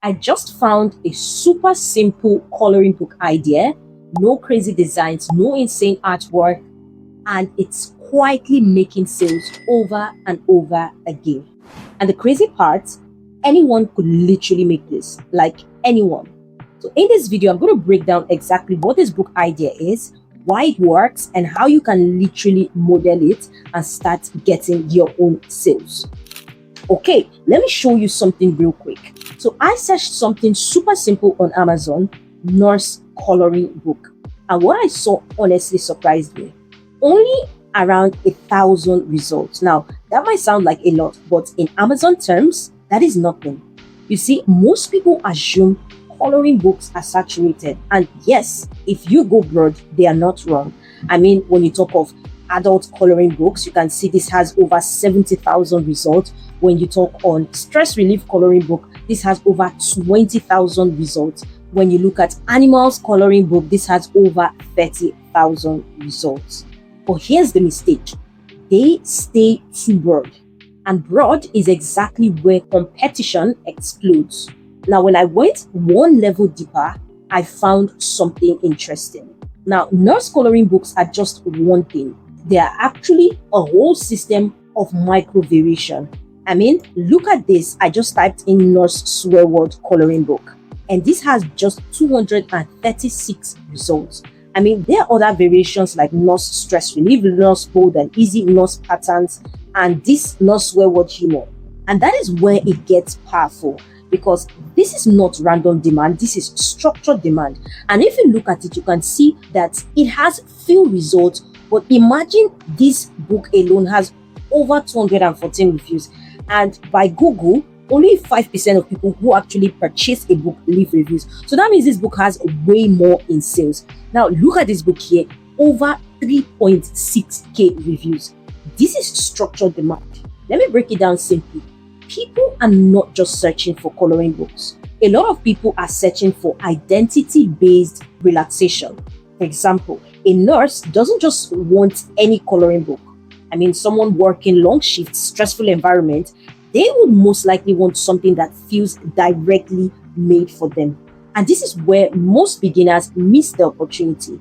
I just found a super simple coloring book idea, no crazy designs, no insane artwork, and it's quietly making sales over and over again. And the crazy part, anyone could literally make this, like anyone. So in this video, I'm going to break down exactly what this book idea is, why it works, and how you can literally model it and start getting your own sales. Okay, let me show you something real quick. So I searched something super simple on Amazon, nurse coloring book. And what I saw honestly surprised me. Only around 1,000 results. Now, that might sound like a lot, but in Amazon terms, that is nothing. You see, most people assume coloring books are saturated. And yes, if you go broad, they are not wrong. I mean, when you talk of adult coloring books, you can see this has over 70,000 results. When you talk on stress relief coloring book, this has over 20,000 results. When you look at animals coloring book, this has over 30,000 results. But here's the mistake. They stay too broad. And broad is exactly where competition explodes. Now, when I went one level deeper, I found something interesting. Now, nurse coloring books are just one thing. They are actually a whole system of micro variation. I mean, look at this. I just typed in nurse swear word coloring book, and this has just 236 results. I mean, there are other variations like nurse stress relief, nurse bold and easy, nurse patterns, and this nurse swear word humor. And that is where it gets powerful, because this is not random demand, this is structured demand. And if you look at it, you can see that it has few results, but imagine this book alone has over 214 reviews. And by Google, only 5% of people who actually purchase a book leave reviews. So that means this book has way more in sales. Now, look at this book here, over 3.6k reviews. This is structured demand. Let me break it down simply. People are not just searching for coloring books. A lot of people are searching for identity-based relaxation. For example, a nurse doesn't just want any coloring book. I mean, someone working long shifts, stressful environment, they would most likely want something that feels directly made for them. And this is where most beginners miss the opportunity.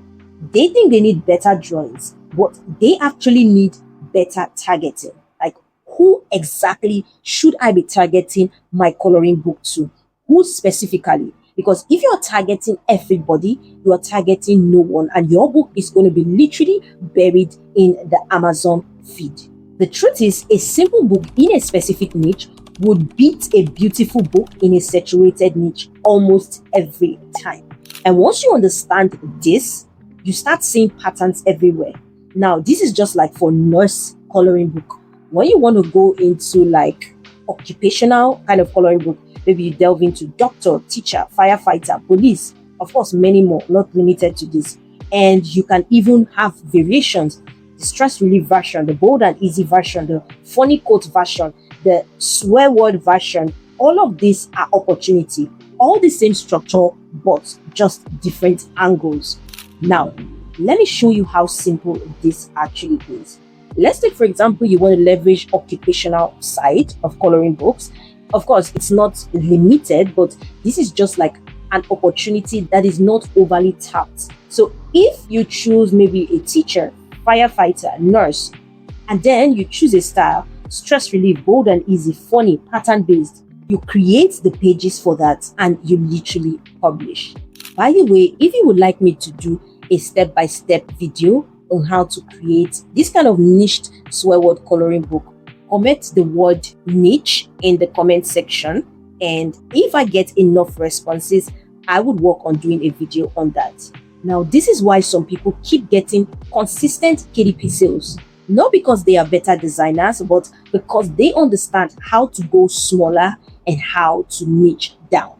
They think they need better drawings, but they actually need better targeting. Like, who exactly should I be targeting my coloring book to? Who specifically? Because if you're targeting everybody, you are targeting no one, and your book is going to be literally buried in the Amazon feed. The truth is, a simple book in a specific niche would beat a beautiful book in a saturated niche almost every time. And once you understand this, you start seeing patterns everywhere. Now, this is just like for nurse coloring book. When you want to go into like occupational kind of coloring book, maybe you delve into doctor, teacher, firefighter, police, of course, many more, not limited to this. And you can even have variations. The stress relief version, the bold and easy version, the funny quote version, the swear word version. All of these are opportunity. All the same structure, but just different angles. Now, let me show you how simple this actually is. Let's take, for example, you want to leverage occupational side of coloring books. Of course, it's not limited, but this is just like an opportunity that is not overly tapped. So if you choose maybe a teacher, firefighter, nurse, and then you choose a style, stress relief, bold and easy, funny, pattern based, you create the pages for that and you literally publish. By the way, if you would like me to do a step-by-step video on how to create this kind of niched swear word coloring book, comment the word niche in the comment section, and if I get enough responses, I would work on doing a video on that. Now, this is why some people keep getting consistent KDP sales. Not because they are better designers, but because they understand how to go smaller and how to niche down.